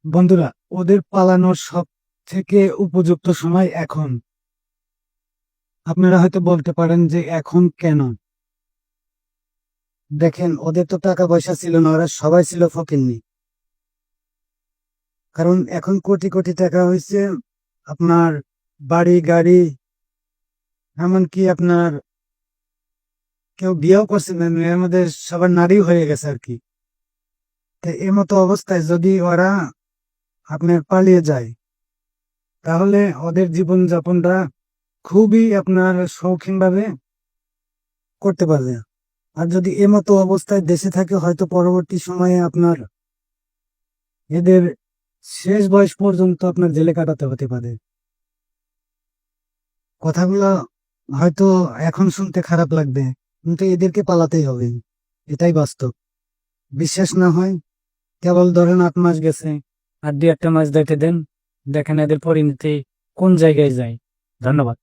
বন্ধুরা, ওদের পালানোর সব থেকে উপযুক্ত সময় এখন। আপনারা হয়তো বলতে পারেন যে এখন কেন? দেখেন, ওদের তো টাকা পয়সা ছিল না, ওরা সবাই ছিল ফকিন্নি। কারণ এখন কোটি কোটি টাকা হয়েছে, আপনার বাড়ি গাড়ি, এমনকি আপনার কেউ বিয়েও করছে না, এর মধ্যে সবার নারী হয়ে গেছে আর কি। তো এর মতো অবস্থায় যদি ওরা আপনার পালিয়ে যায়, তাহলে ওদের জীবন যাপনটা খুবই আপনার শৌখিন ভাবে করতে পারবে। আর যদি এমতো অবস্থায় দেশে থাকে, হয়তো পরবর্তী সময়ে আপনার এদের শেষ বয়স পর্যন্ত আপনার জেলে কাটাতে হতে পারে। কথাগুলো হয়তো এখন শুনতে খারাপ লাগবে, কিন্তু এদেরকে পালাতেই হবে, এটাই বাস্তব। বিশ্বাস না হয়, কেবল ধরেন 8 মাস গেছে, আর 2-1 মাস দেখে দেন, দেখেন এদের পরিণতি কোন জায়গায় যায়। ধন্যবাদ।